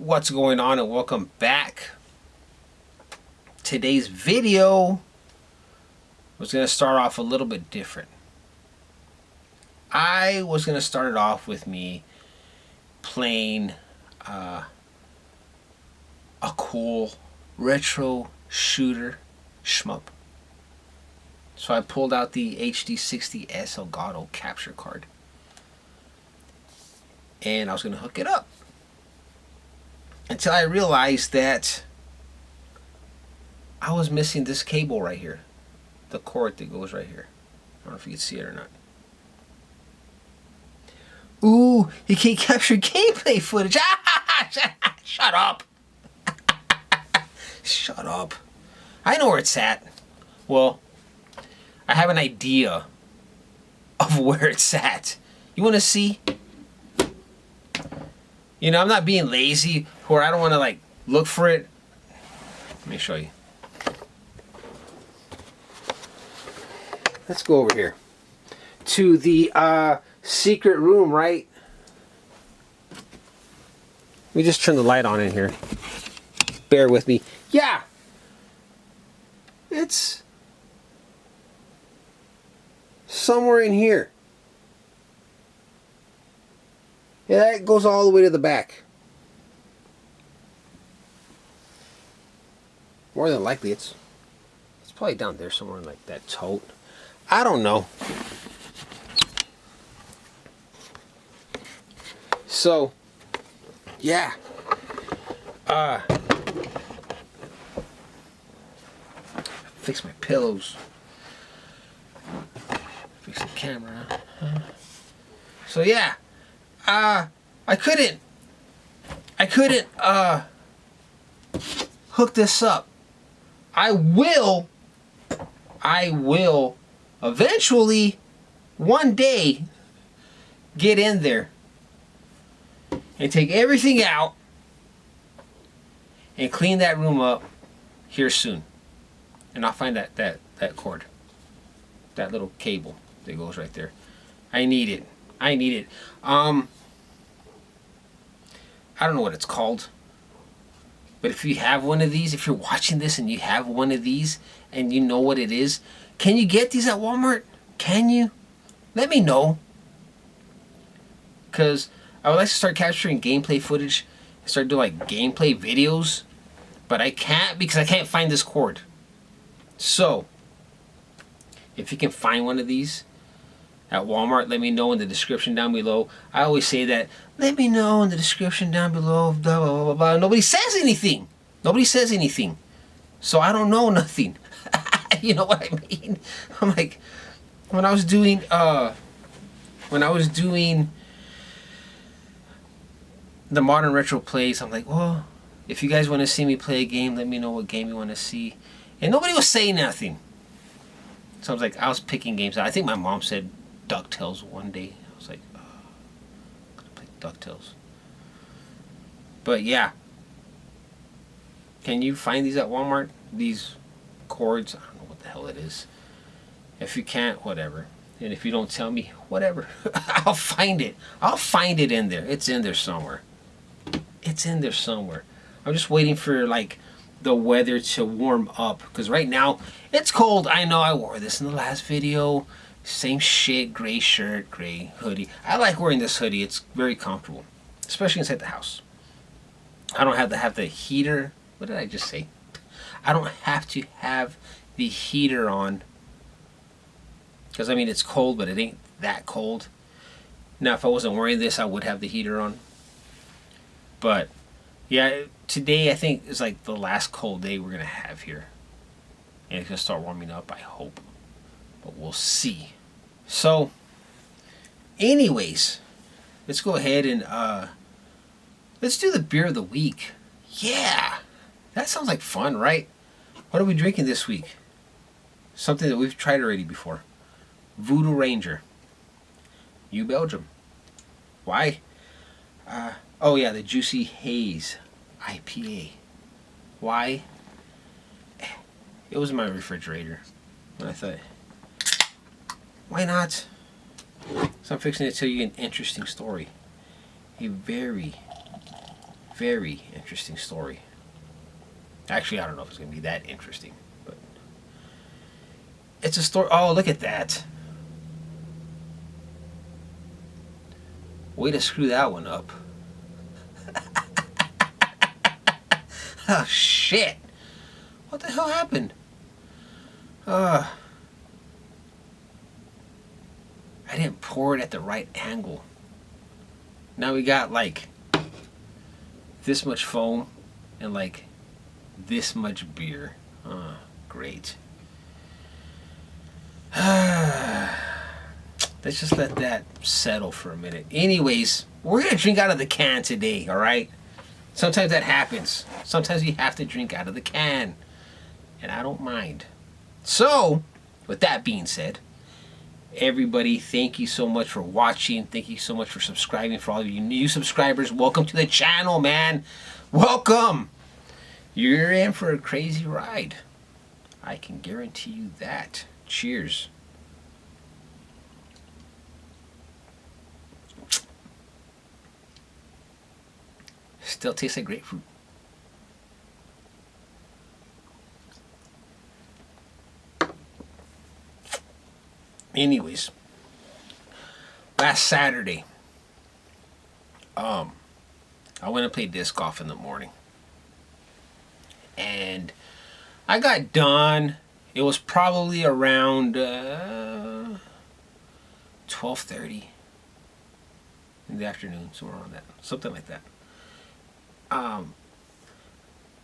What's going on, and welcome back. Today's video was going to start off a little bit different. I was going to start it off with me playing a cool retro shooter shmup. So I pulled out the HD60S Elgato capture card, and I was going to hook it up until I realized that I was missing this cable right here, the cord that goes right here. I don't know if you can see it or not. Ooh, you can't capture gameplay footage. Shut up. Shut up. I know where it's at. Well, I have an idea of where it's at. You want to see? You know, I'm not being lazy where I don't want to like look for it. Let me show you. Let's go over here to the secret room, right? Let me just turn the light on in here. Bear with me. Yeah. It's somewhere in here. Yeah, that goes all the way to the back. More than likely, it's probably down there somewhere in like that tote. I don't know. So, yeah. Fix my pillows. Fix the camera. So yeah. I couldn't hook this up. I will eventually one day get in there and take everything out and clean that room up here soon. And I'll find that cord. That little cable that goes right there. I need it. I don't know what it's called. But if you have one of these, if you're watching this and you have one of these and you know what it is, can you get these at Walmart? Can you? Let me know. Because I would like to start capturing gameplay footage and start doing like gameplay videos. But I can't because I can't find this cord. So, if you can find one of these at Walmart, let me know in the description down below. I always say that, let me know in the description down below, blah, blah, blah, blah. Nobody says anything. Nobody says anything. So I don't know nothing. You know what I mean? I'm like, when I was doing the modern retro plays, I'm like, well, if you guys want to see me play a game, let me know what game you want to see. And nobody was saying nothing. So I was like, I was picking games out. I think my mom said DuckTales one day. I was like, oh, I'm gonna play DuckTales. But yeah. Can you find these at Walmart? These cords? I don't know what the hell it is. If you can't, whatever. And if you don't tell me, whatever. I'll find it. I'll find it in there. It's in there somewhere. It's in there somewhere. I'm just waiting for like the weather to warm up, because right now it's cold. I know I wore this in the last video. Same shit, gray shirt, gray hoodie. I like wearing this hoodie. It's very comfortable, especially inside the house. I don't have to have the heater. What did I just say? I don't have to have the heater on, because I mean it's cold, but it ain't that cold. Now if I wasn't wearing this, I would have the heater on. But yeah, today I think is like the last cold day we're gonna have here, and it's gonna start warming up, I hope, but we'll see. So anyways, let's go ahead and let's do the beer of the week. Yeah, that sounds like fun, right? What are we drinking this week? Something that we've tried already before. Voodoo Ranger, New Belgium. Why? Oh yeah, the Juicy Haze IPA. Why? It was in my refrigerator, and I thought, why not? So I'm fixing to tell you an interesting story. A very very interesting story. Actually, I don't know if it's going to be that interesting, but it's a story. Oh, look at that. Way to screw that one up. Oh, shit. What the hell happened? I didn't pour it at the right angle. Now we got like this much foam and like this much beer. Great. Let's just let that settle for a minute. Anyways, we're going to drink out of the can today, alright? Sometimes that happens. Sometimes you have to drink out of the can. And I don't mind. So, with that being said, everybody, thank you so much for watching. Thank you so much for subscribing. For all of you new subscribers, welcome to the channel, man. Welcome. You're in for a crazy ride. I can guarantee you that. Cheers. Still tastes like grapefruit. Anyways, last Saturday, I went and played disc golf in the morning, and I got done. It was probably around 12:30 in the afternoon, somewhere around that, something like that.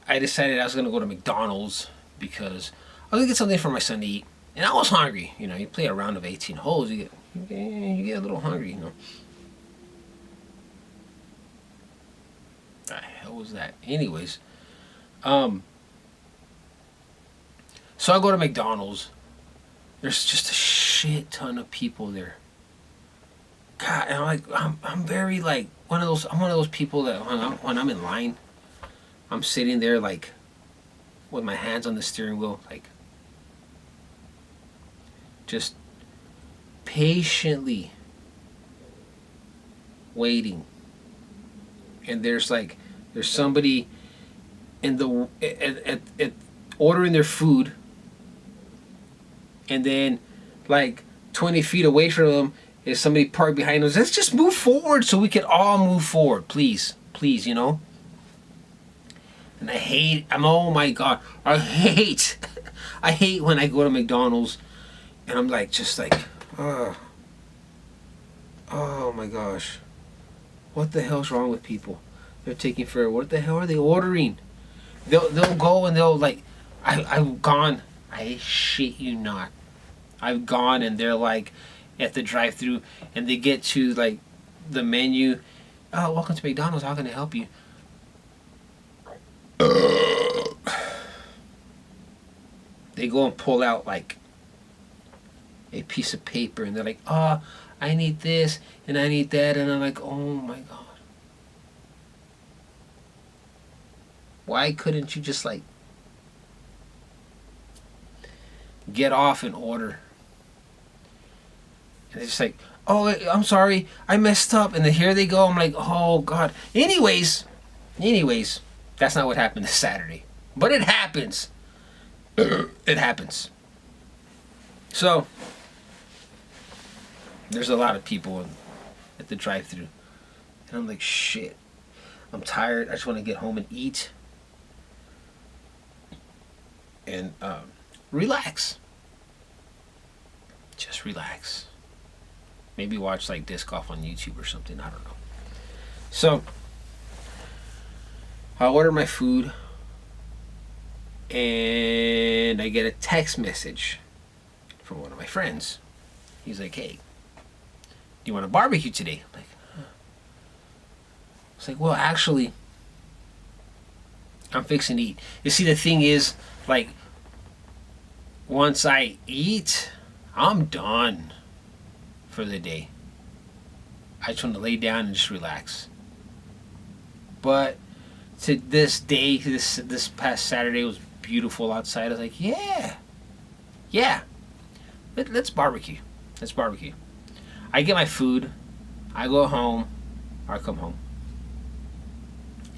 I decided I was gonna go to McDonald's because I was gonna get something for my son to eat. And I was hungry. You know, you play a round of 18 holes, you get a little hungry, you know. The hell was that? Anyways, so I go to McDonald's. There's just a shit ton of people there. God, and I'm very like I'm one of those people that when I'm in line, I'm sitting there like with my hands on the steering wheel, like just patiently waiting. And there's somebody in the at ordering their food, and then like 20 feet away from them is somebody parked behind us. Let's just move forward so we can all move forward, please, you know. And oh my God, I hate when I go to McDonald's and I'm like, just like, oh my gosh, what the hell's wrong with people? They're taking forever. What the hell are they ordering? They'll go and they'll like, I've gone, I shit you not, I've gone and they're like at the drive-thru and they get to like the menu. Oh, welcome to McDonald's, how can I help you? They go and pull out like a piece of paper and they're like, oh, I need this and I need that, and I'm like, oh my God, why couldn't you just like get off and order? And it's just like, oh, I'm sorry, I messed up, and then here they go. I'm like, oh God. Anyways, that's not what happened this Saturday, but it happens. It happens. So there's a lot of people at the drive-thru, and I'm like, shit, I'm tired. I just want to get home and eat and relax. Just relax. Maybe watch like disc golf on YouTube or something. I don't know. So I order my food and I get a text message from one of my friends. He's like, hey, do you want to barbecue today? I'm like, huh. It's like, well, actually, I'm fixing to eat. You see, the thing is, like, once I eat, I'm done for the day. I just want to lay down and just relax. But to this day, this past Saturday was beautiful outside. I was like, yeah, let's barbecue. Let's barbecue. I get my food, I go home, or I come home,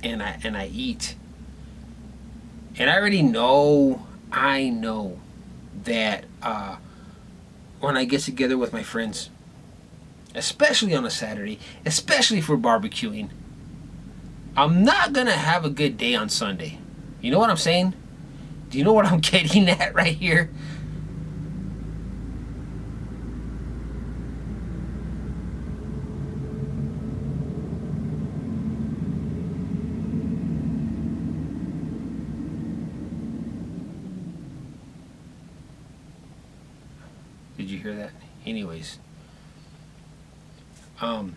and I eat. And I already know, I know that when I get together with my friends, especially on a Saturday, especially for barbecuing, I'm not gonna have a good day on Sunday. You know what I'm saying? Do you know what I'm getting at right here? Did you hear that? Anyways, um,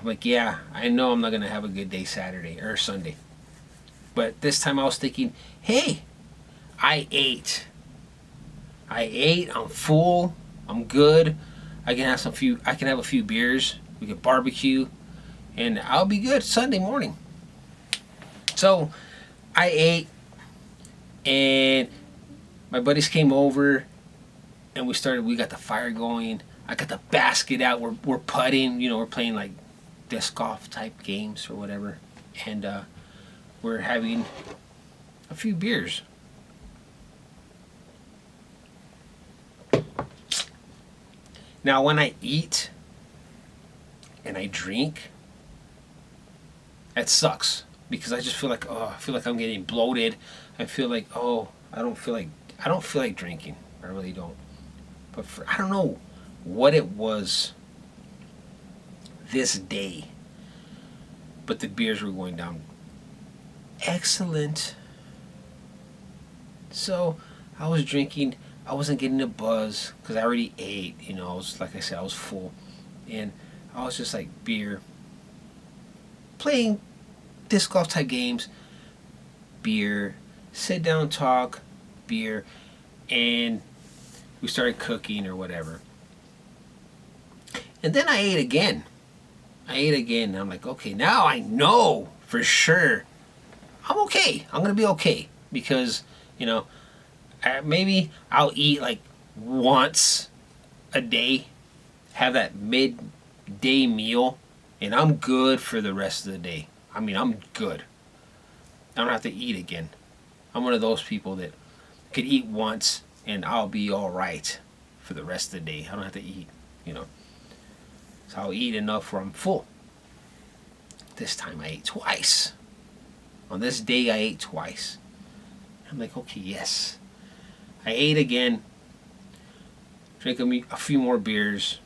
like, yeah, I know I'm not gonna have a good day Saturday or Sunday. But this time I was thinking, hey, I ate. I ate. I'm full. I'm good. I can have a few beers. We could barbecue, and I'll be good Sunday morning. So I ate, and my buddies came over, and we got the fire going. I got the basket out. We're putting. We're playing like disc golf type games or whatever, and we're having a few beers. Now, when I eat and I drink, that sucks because I just feel like, I feel like I'm getting bloated. I feel like, I don't feel like drinking. I really don't. But I don't know what it was this day, but the beers were going down excellent. So I was drinking. I wasn't getting a buzz because I already ate. I was, like I said, I was full, and I was just like beer, playing disc golf type games, beer, sit down talk, beer, and we started cooking or whatever. And then I ate again. And I'm like, okay, now I know for sure I'm okay. I'm gonna be okay because maybe I'll eat like once a day, have that midday meal, and I'm good for the rest of the day. I mean, I'm good. I don't have to eat again. I'm one of those people that could eat once and I'll be all right for the rest of the day. I don't have to eat, So I'll eat enough where I'm full. This time I ate twice. On this day I ate twice. I'm like, okay, yes. I ate again, drank a few more beers.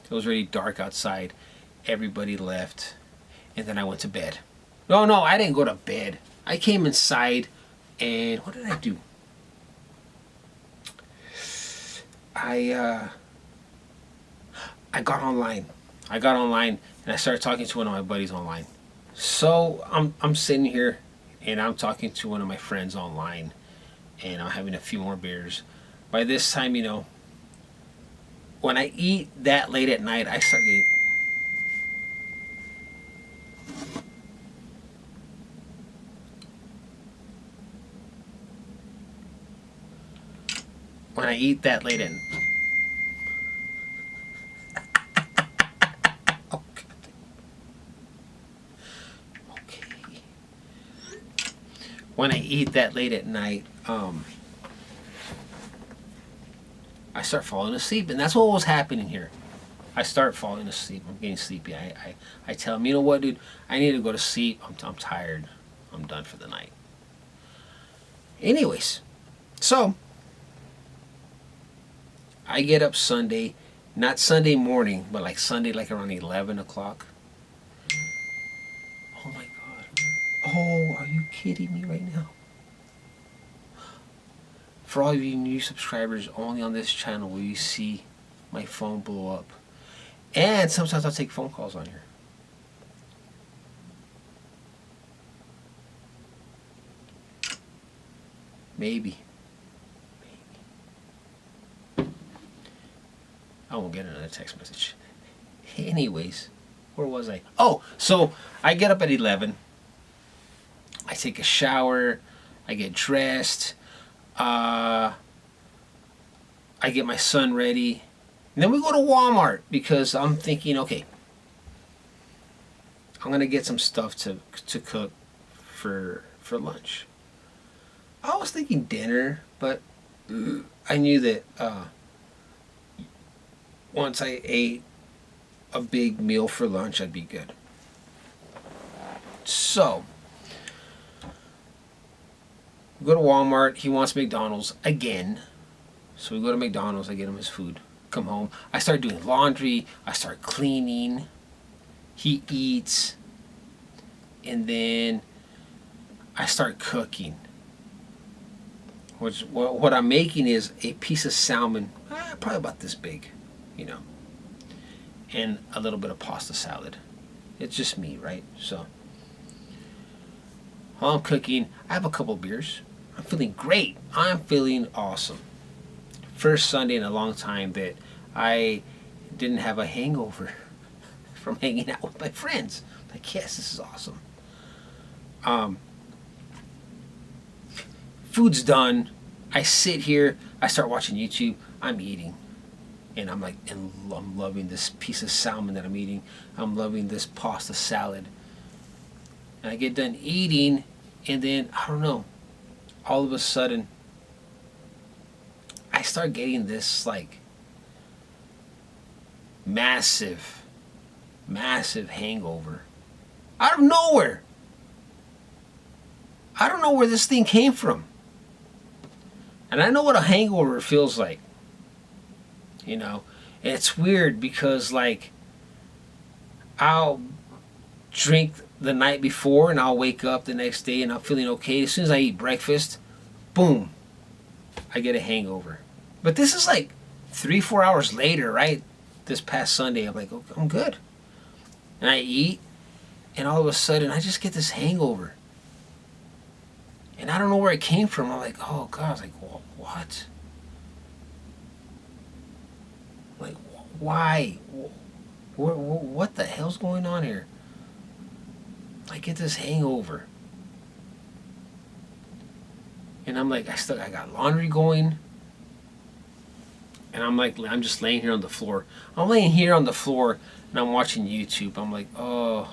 It was already dark outside. Everybody left. And then I went to bed. No, I didn't go to bed. I came inside and what did I do? I got online. And I started talking to one of my buddies online. So I'm sitting here and I'm talking to one of my friends online and I'm having a few more beers. By this time, when I eat that late at night, I start getting... When I eat that late at... Okay. When I eat that late at night, I start falling asleep, and that's what was happening here. I start falling asleep. I'm getting sleepy. I tell him, you know what, dude? I need to go to sleep. I'm tired. I'm done for the night. Anyways, so I get up Sunday, not Sunday morning, but like Sunday, like around 11 o'clock. Oh my God. Oh, are you kidding me right now? For all of you new subscribers, only on this channel will you see my phone blow up. And sometimes I'll take phone calls on here. Maybe. I won't get another text message. Anyways, where was I? Oh, so I get up at 11. I take a shower. I get dressed. I get my son ready. And then we go to Walmart because I'm thinking, okay, I'm gonna get some stuff to cook for lunch. I was thinking dinner, but I knew that once I ate a big meal for lunch, I'd be good. So we go to Walmart. He wants McDonald's again. So we go to McDonald's. I get him his food. Come home. I start doing laundry. I start cleaning. He eats. And then I start cooking. What I'm making is a piece of salmon, probably about this big, and a little bit of pasta salad. It's just me, right? So while I'm cooking, I have a couple beers. I'm feeling great. I'm feeling awesome. First Sunday in a long time that I didn't have a hangover from hanging out with my friends. Like, yes, this is awesome. Food's done. I sit here. I start watching YouTube. I'm eating. And I'm like, and I'm loving this piece of salmon that I'm eating. I'm loving this pasta salad. And I get done eating, and then, I don't know, all of a sudden, I start getting this, like, massive hangover. Out of nowhere. I don't know where this thing came from. And I know what a hangover feels like. And it's weird because, like, I'll drink the night before and I'll wake up the next day and I'm feeling okay. As soon as I eat breakfast, boom, I get a hangover. But this is like 3-4 hours later, right? This past Sunday, I'm like, okay, I'm good. And I eat, and all of a sudden, I just get this hangover. And I don't know where it came from. I'm like, oh, God. I was like, what? Like, why? What the hell's going on here? I get this hangover. And I'm like, I got laundry going. And I'm just laying here on the floor. I'm laying here on the floor, and I'm watching YouTube. I'm like, oh,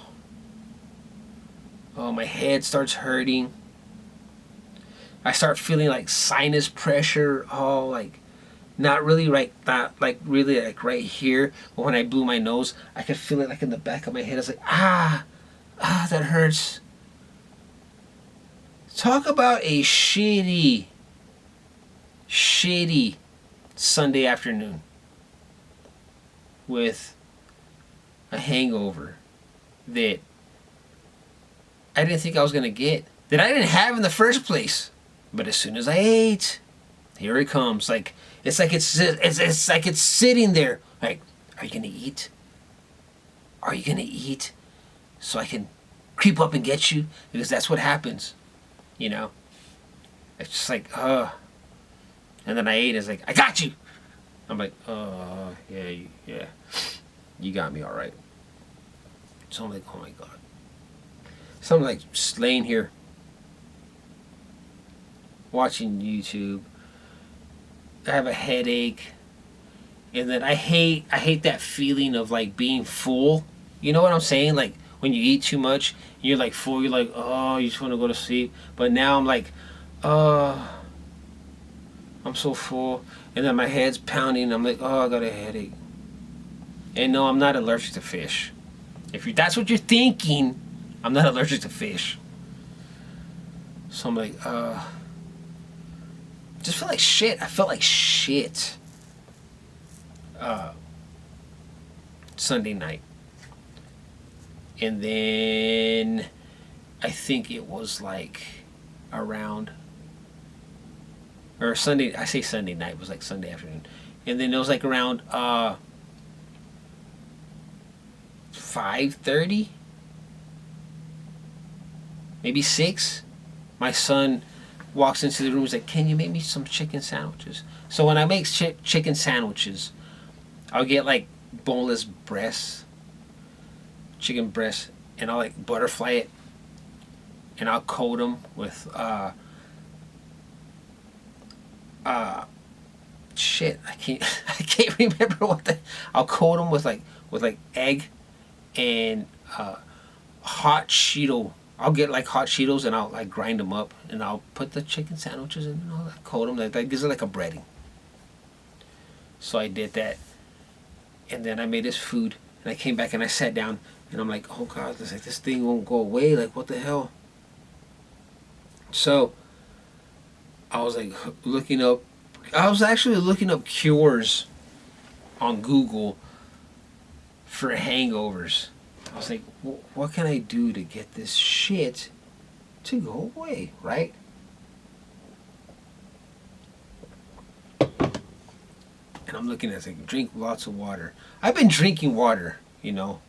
my head starts hurting. I start feeling like sinus pressure. Oh, like, not really right here. But when I blew my nose, I could feel it like in the back of my head. I was like, that hurts. Talk about a shitty Sunday afternoon with a hangover that I didn't think I was going to get, that I didn't have in the first place. But as soon as I ate, here it comes. Like, it's like it's sitting there. Like, are you going to eat? Are you going to eat so I can creep up and get you? Because that's what happens. It's just like, and then I ate. It's like, I got you. I'm like, yeah, you got me all right. So I'm like, oh my God. So I'm like just laying here watching YouTube. I have a headache, and then I hate that feeling of like being full. You know what I'm saying? Like when you eat too much, you're like full. You're like, oh, you just want to go to sleep. But now I'm like, I'm so full, and then my head's pounding. I'm like, oh, I got a headache. And no, I'm not allergic to fish. If that's what you're thinking, I'm not allergic to fish. So I'm like, just feel like shit. I felt like shit. Sunday night. And then I think it was like around, or Sunday, I say Sunday night, it was like Sunday afternoon. And then it was like around 5:30, maybe 6. My son walks into the room. He's like, "Can you make me some chicken sandwiches?" So when I make chicken sandwiches, I'll get like boneless breasts, chicken breasts, and I'll like butterfly it, and I'll coat them with shit. I can't remember what I'll coat them with like egg and hot Cheeto. I'll get like hot Cheetos and I'll like grind them up and I'll put the chicken sandwiches in and I'll like, coat them. That gives it like a breading. So I did that, and then I made this food, and I came back and I sat down, and I'm like, oh God, this thing won't go away. Like, what the hell? So I was like looking up. I was actually looking up cures on Google for hangovers. I was like, what can I do to get this shit to go away, right? And I'm looking at like, drink lots of water. I've been drinking water, you know.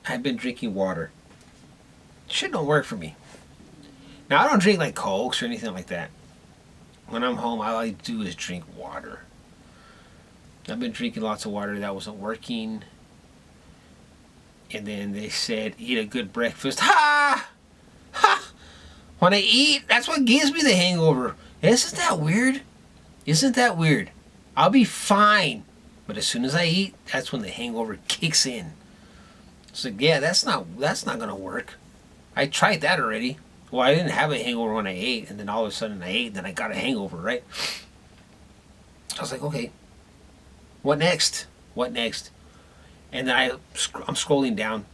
I've been drinking water. Shit don't work for me. Now, I don't drink like Cokes or anything like that. When I'm home, all I do is drink water. I've been drinking lots of water. That wasn't working. And then they said, eat a good breakfast. Ha! Ha! When I eat, that's what gives me the hangover. Isn't that weird? Isn't that weird? I'll be fine. But as soon as I eat, that's when the hangover kicks in. So yeah, that's not gonna work. I tried that already. Well, I didn't have a hangover when I ate, and then all of a sudden I ate, and then I got a hangover, right? I was like, okay, what next? What next? And then I'm scrolling down,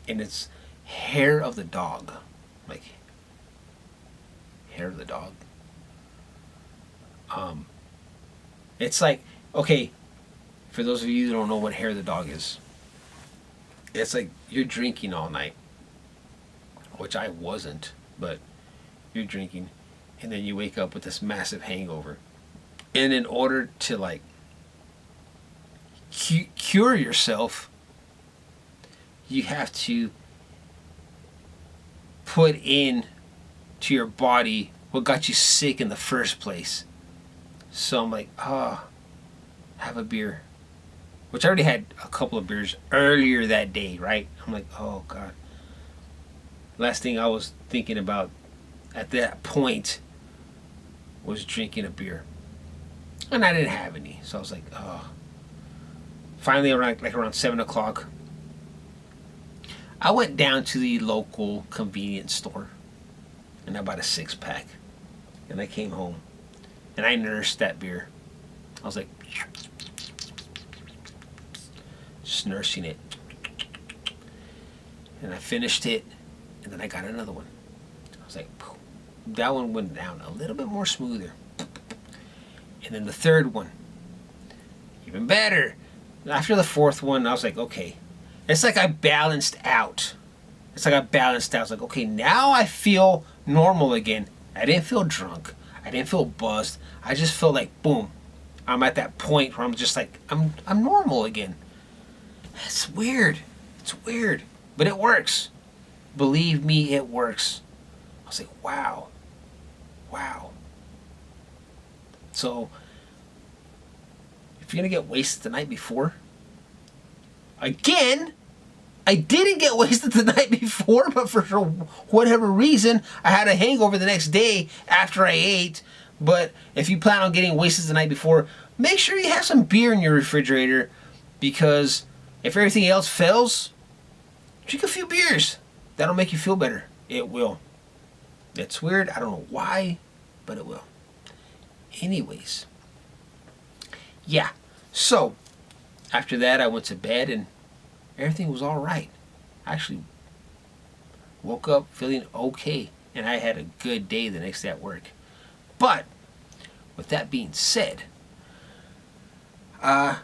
and it's hair of the dog. Like, hair of the dog. It's like, okay, for those of you who don't know what hair of the dog is, it's like you're drinking all night, which I wasn't, but you're drinking, and then you wake up with this massive hangover. And in order to like cure yourself, you have to put in to your body what got you sick in the first place. So I'm like, have a beer. Which I already had a couple of beers earlier that day, right? I'm like, oh God. Last thing I was thinking about at that point was drinking a beer. And I didn't have any. So I was like, oh. Finally, around 7 o'clock, I went down to the local convenience store and I bought a 6-pack. And I came home and I nursed that beer. I was like, just nursing it. And I finished it, and then I got another one. I was like, that one went down a little bit more smoother. And then the third one, even better. After the fourth one, I was like, okay. It's like I balanced out. I was like, okay, now I feel normal again. I didn't feel drunk. I didn't feel buzzed. I just felt like, boom. I'm at that point where I'm just like, I'm normal again. It's weird. It's weird. But it works. Believe me, it works. I was like, wow. Wow. So, if you're going to get wasted the night before, again, I didn't get wasted the night before, but for whatever reason, I had a hangover the next day after I ate. But if you plan on getting wasted the night before, make sure you have some beer in your refrigerator, because if everything else fails, drink a few beers. That'll make you feel better. It will. It's weird. I don't know why, but it will. Anyways. Yeah. So, after that, I went to bed and everything was all right. I actually woke up feeling okay, and I had a good day the next day at work. But, with that being said, I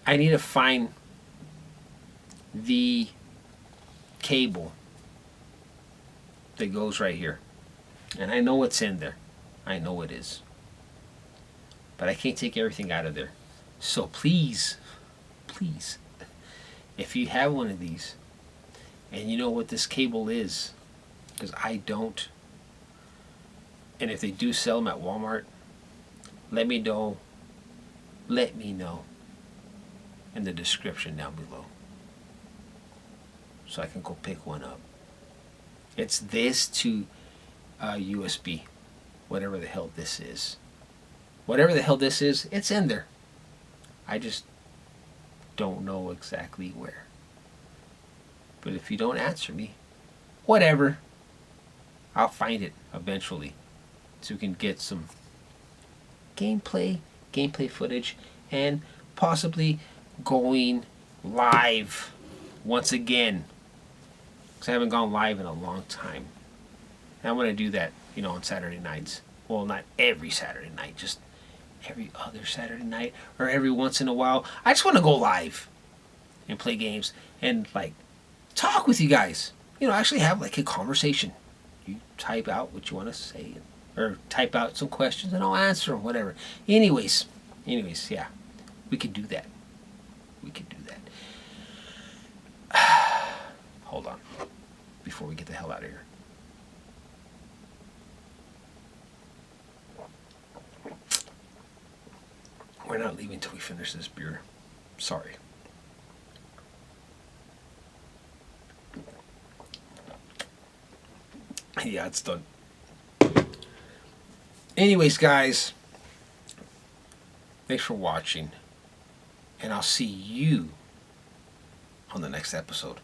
need to find the cable that goes right here. And I know it's in there. I know it is. But I can't take everything out of there. So please, please, if you have one of these and you know what this cable is, because I don't, and if they do sell them at Walmart, let me know. Let me know in the description down below, so I can go pick one up. It's this to USB, whatever the hell this is. Whatever the hell this is, it's in there. I just don't know exactly where. But if you don't answer me, whatever. I'll find it eventually. So we can get some gameplay footage, and possibly going live once again. Because I haven't gone live in a long time. And I'm going to do that, on Saturday nights. Well, not every Saturday night, just every other Saturday night or every once in a while. I just want to go live and play games and talk with you guys. Actually have a conversation. You type out what you want to say, or type out some questions and I'll answer them, whatever. Anyways, yeah, we could do that. Hold on, before we get the hell out of here. We're not leaving till we finish this beer. Sorry. Yeah, it's done. Anyways, guys, thanks for watching, and I'll see you on the next episode.